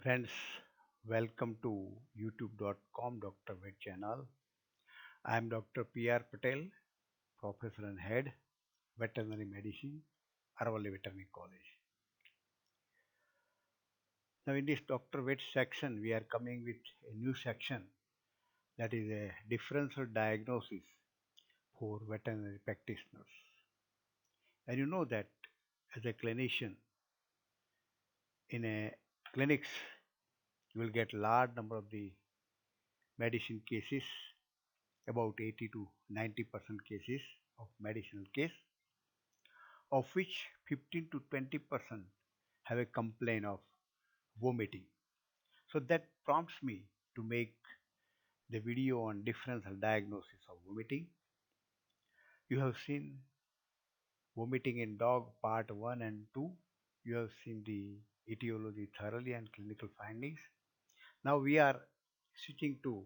Friends, welcome to youtube.com Dr. Vet channel. I am Dr. P.R. Patel, Professor and Head, Veterinary Medicine, Aravalli Veterinary College. Now in this Dr. Vet section, we are coming with a new section that is a differential diagnosis for veterinary practitioners. And you know that as a clinician in a clinics, you will get large number of the medicine cases, about 80 to 90% cases of medicinal case, of which 15 to 20% have a complaint of vomiting. So that prompts me to make the video on differential diagnosis of vomiting. You have seen vomiting in dog part 1 and 2. You have seen the etiology thoroughly and clinical findings. Now we are switching to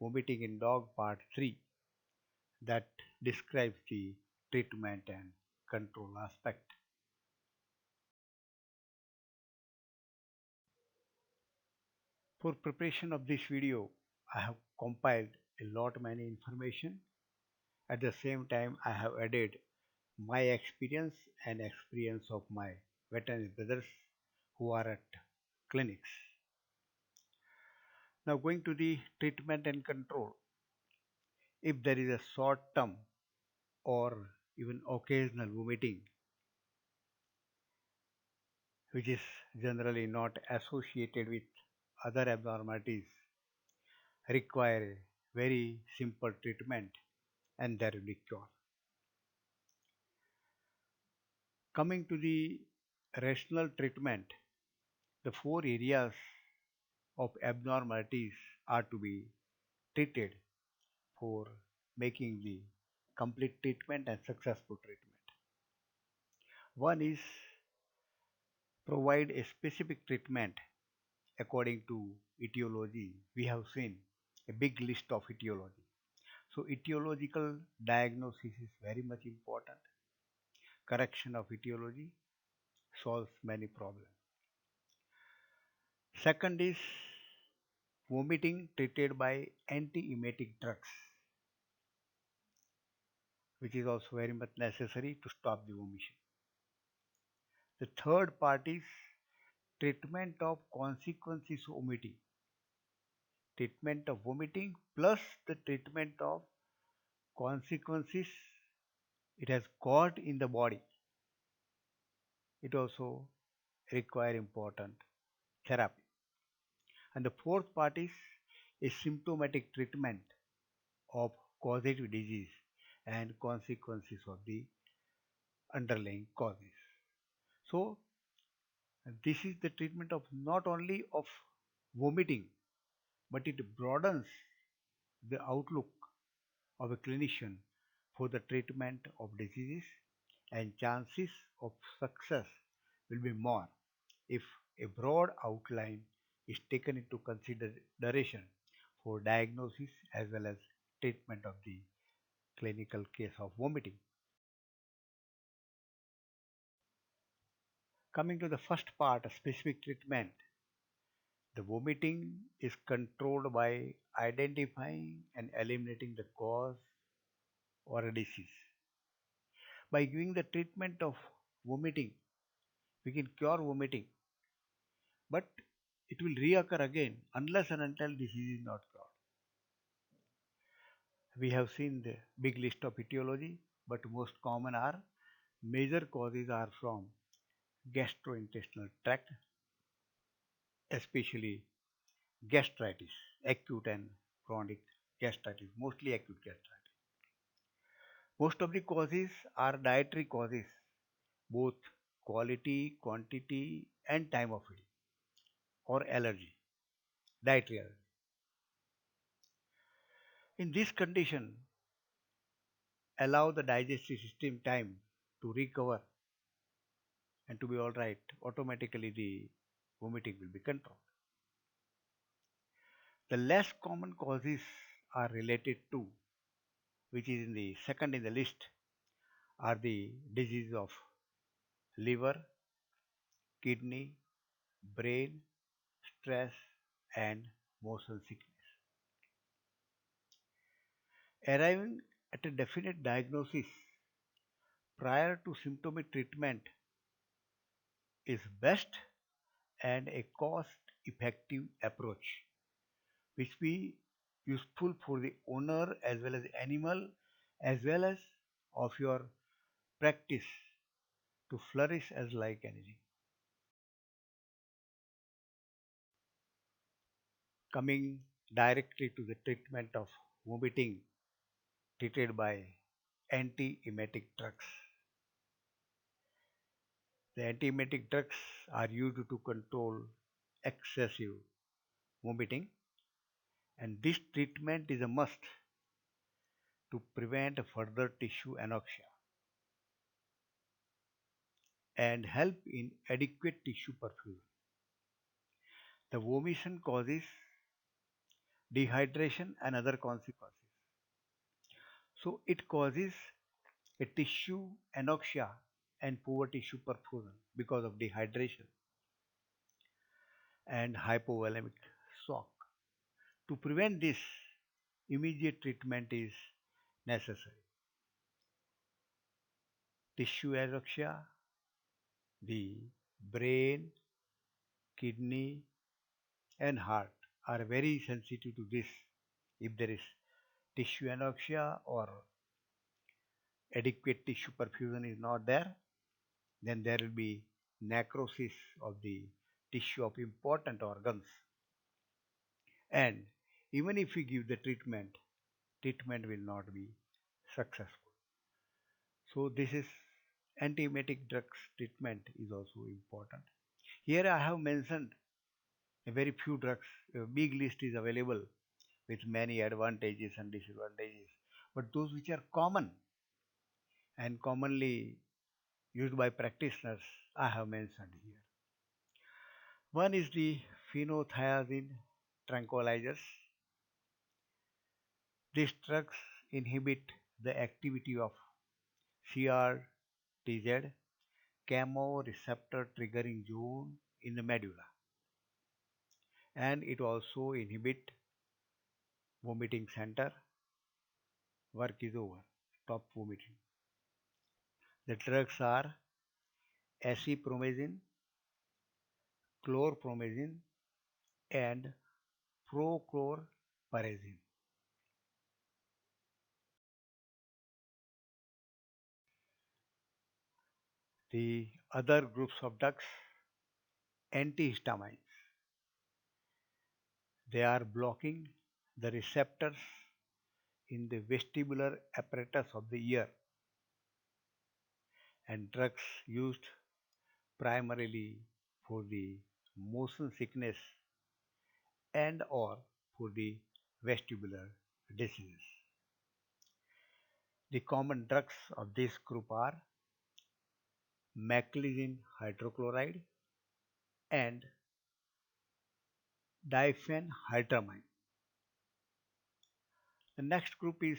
vomiting in dog part 3 that describes the treatment and control aspect. For preparation of this video, I have compiled a lot many information. At the same time, I have added my experience and experience of my veterinary brothers who are at clinics. Now going to the treatment and control. If there is a short term or even occasional vomiting, which is generally not associated with other abnormalities, require very simple treatment and there will be cure. Coming to the rational treatment, the four areas of abnormalities are to be treated for making the complete treatment and successful treatment. One is provide a specific treatment according to etiology. We have seen a big list of etiology. So etiological diagnosis is very much important. Correction of etiology solves many problems. Second is vomiting treated by anti-emetic drugs, which is also very much necessary to stop the vomition. The third part is treatment of consequences of vomiting. Treatment of vomiting plus the treatment of consequences it has got in the body. It also require important therapy. And the fourth part is a symptomatic treatment of causative disease and consequences of the underlying causes. So this is the treatment of not only of vomiting, but it broadens the outlook of a clinician for the treatment of diseases and chances of success will be more if a broad outline is taken into consideration for diagnosis as well as treatment of the clinical case of vomiting. Coming to the first part, a specific treatment, the vomiting is controlled by identifying and eliminating the cause or a disease. By giving the treatment of vomiting, we can cure vomiting, but it will reoccur again unless and until disease is not cured. We have seen the big list of etiology, but most common are major causes are from gastrointestinal tract, especially gastritis, acute and chronic gastritis, mostly acute gastritis. Most of the causes are dietary causes, both quality, quantity, and time of feeding, or allergy, dietary allergy. In this condition, allow the digestive system time to recover and to be all right. Automatically, the vomiting will be controlled. The less common causes are related to, which is in the second in the list, are the disease of liver, kidney, brain, stress, and motion sickness. Arriving at a definite diagnosis prior to symptomatic treatment is best and a cost effective approach which be useful for the owner as well as animal as well as of your practice to flourish as like anything. Coming directly to the treatment of vomiting treated by anti-emetic drugs. The anti-emetic drugs are used to control excessive vomiting, and this treatment is a must to prevent further tissue anoxia and help in adequate tissue perfusion. The vomission causes dehydration and other consequences. So it causes a tissue anoxia and poor tissue perfusion because of dehydration and hypovolemic shock. To prevent this, immediate treatment is necessary. Tissue anoxia, the brain, kidney, and heart are very sensitive to this. If there is tissue anoxia or adequate tissue perfusion is not there, then there will be necrosis of the tissue of important organs. And even if we give the treatment, treatment will not be successful. So this is antiemetic drugs treatment is also important. Here I have mentioned a very few drugs. A big list is available with many advantages and disadvantages. But those which are common and commonly used by practitioners, I have mentioned here. One is the phenothiazine tranquilizers. These drugs inhibit the activity of CRTZ, chemoreceptor triggering zone in the medulla, and it also inhibit vomiting center. Work is over. Stop vomiting. The drugs are acetaminophen, chlorpromazine, and prochlorperazine. The other groups of drugs, antihistamines, they are blocking the receptors in the vestibular apparatus of the ear, and drugs used primarily for the motion sickness and or for the vestibular diseases. The common drugs of this group are maclizine hydrochloride and diphenhydramine. The next group is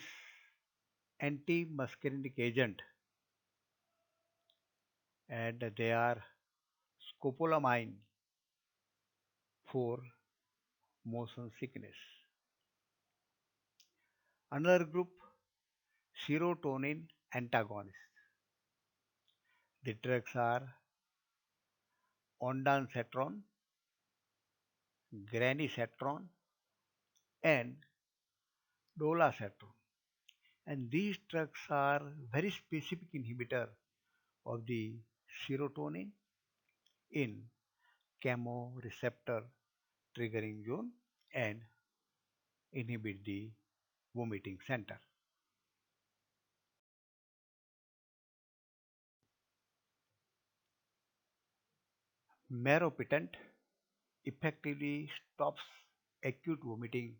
anti-muscarinic agent, and they are scopolamine for motion sickness. Another group, serotonin antagonist. The drugs are ondansetron, granisetron, and dolasetron. And these drugs are very specific inhibitor of the serotonin in chemoreceptor triggering zone and inhibit the vomiting center. Meropitant effectively stops acute vomiting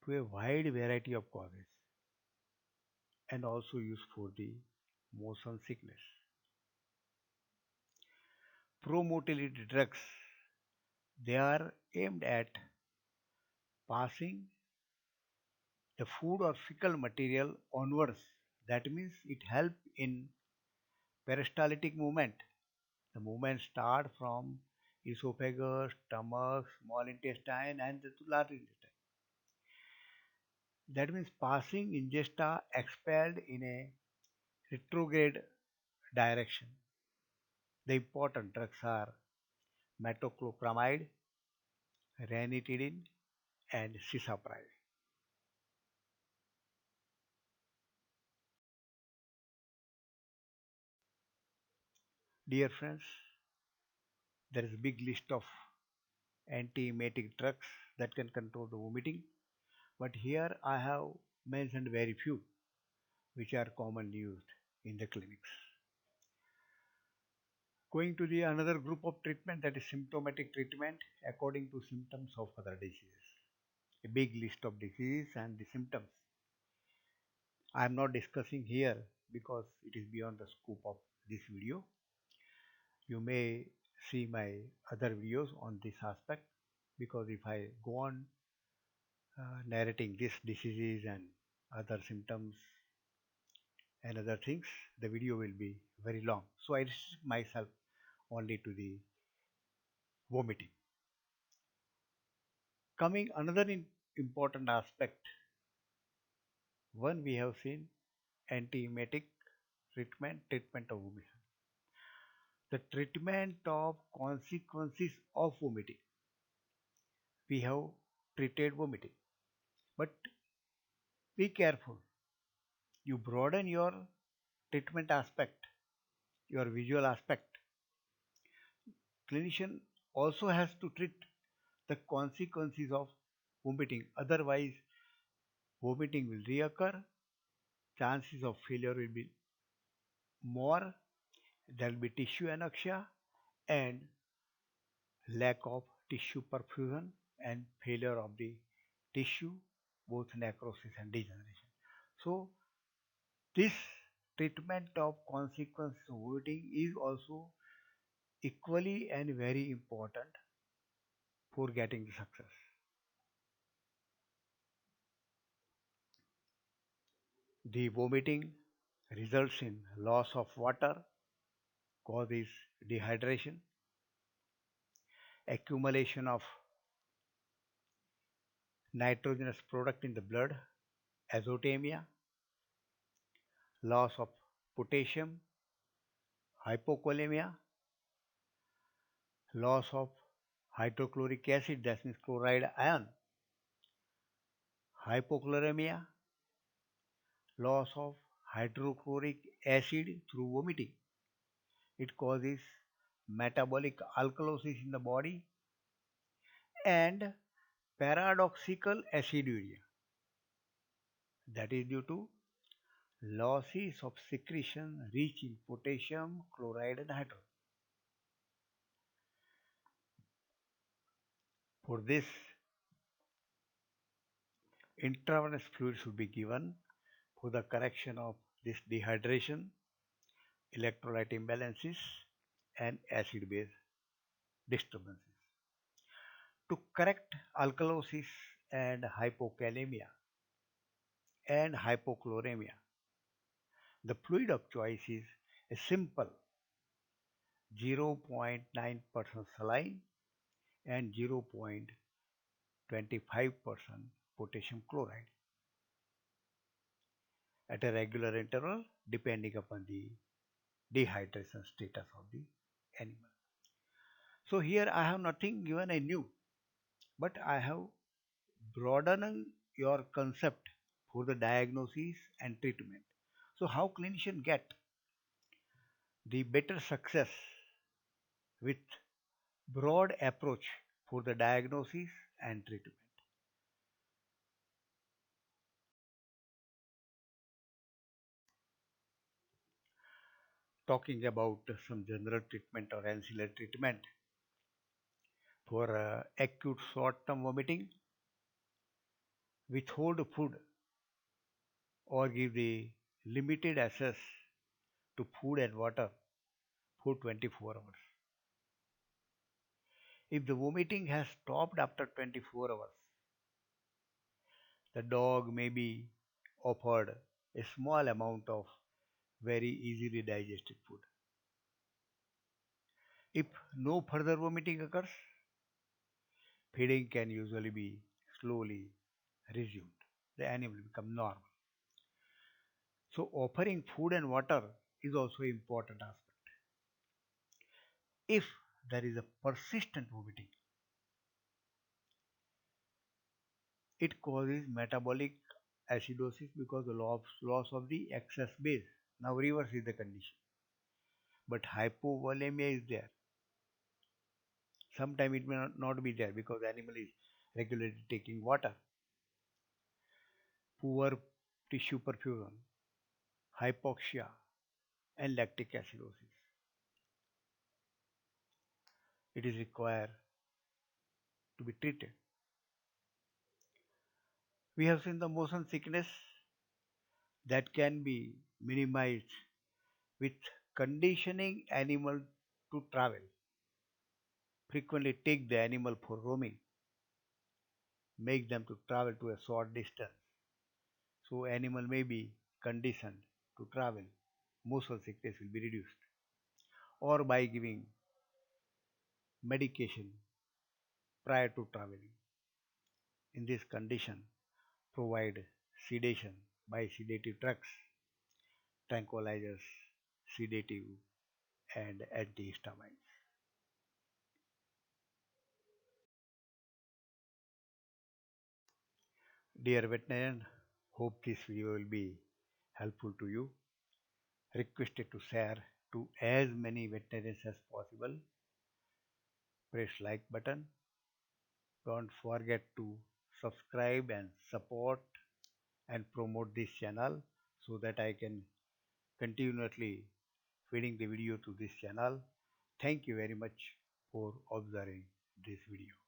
to a wide variety of causes and also used for the motion sickness. Promotility drugs, they are aimed at passing the food or fecal material onwards. That means it helps in peristaltic movement. The movement start from esophagus, stomach, small intestine, and the large intestine. That means passing ingesta expelled in a retrograde direction. The important drugs are metoclopramide, ranitidine, and cisapride. Dear friends, there is a big list of anti-emetic drugs that can control the vomiting, but here I have mentioned very few which are commonly used in the clinics. Going to the another group of treatment, that is symptomatic treatment according to symptoms of other diseases. A big list of diseases and the symptoms. I am not discussing here because it is beyond the scope of this video. You may see my other videos on this aspect, because if I go on narrating this diseases and other symptoms and other things, the video will be very long. So I restrict myself only to the vomiting. Coming another important aspect, one we have seen antiemetic treatment of vomiting. The treatment of consequences of vomiting. We have treated vomiting, but be careful. You broaden your treatment aspect, your visual aspect. Clinician also has to treat the consequences of vomiting. Otherwise, vomiting will reoccur, chances of failure will be more, there will be tissue anoxia and lack of tissue perfusion and failure of the tissue, both necrosis and degeneration. So, this treatment of consequence of vomiting is also equally and very important for getting the success. The vomiting results in loss of water, causes dehydration, accumulation of nitrogenous product in the blood, azotemia, loss of potassium, hypokalemia, loss of hydrochloric acid, that means chloride ion, hypochloremia, loss of hydrochloric acid through vomiting. It causes metabolic alkalosis in the body and paradoxical aciduria. That is due to losses of secretion rich in potassium, chloride, and hydrogen. For this, intravenous fluid should be given for the correction of this dehydration, electrolyte imbalances, and acid base disturbances. To correct alkalosis and hypokalemia and hypochloremia, the fluid of choice is a simple 0.9% saline and 0.25% potassium chloride at a regular interval depending upon the dehydration status of the animal. So here I have nothing given a new, but I have broadened your concept for the diagnosis and treatment. So how clinician get the better success with broad approach for the diagnosis and treatment. Talking about some general treatment or ancillary treatment for acute short-term vomiting, withhold food or give the limited access to food and water for 24 hours. If the vomiting has stopped after 24 hours, the dog may be offered a small amount of very easily digested food. If no further vomiting occurs, feeding can usually be slowly resumed. The animal become normal. So offering food and water is also important aspect. If there is a persistent vomiting, it causes metabolic acidosis because the loss of the excess base. Now reverse is the condition. But hypovolemia is there. Sometimes it may not be there because the animal is regularly taking water. Poor tissue perfusion, hypoxia, and lactic acidosis. It is required to be treated. We have seen the motion sickness that can be minimized with conditioning animal to travel. Frequently take the animal for roaming, make them to travel to a short distance. So animal may be conditioned to travel. Motion sickness will be reduced. Or by giving medication prior to traveling. In this condition, provide sedation by sedative drugs, tranquilizers, sedative, and antihistamines. Dear veterinarian, hope this video will be helpful to you. Requested to share to as many veterinarians as possible. Press like button. Don't forget to subscribe and support and promote this channel so that I can continuously feeding the video to this channel. Thank you very much for observing this video.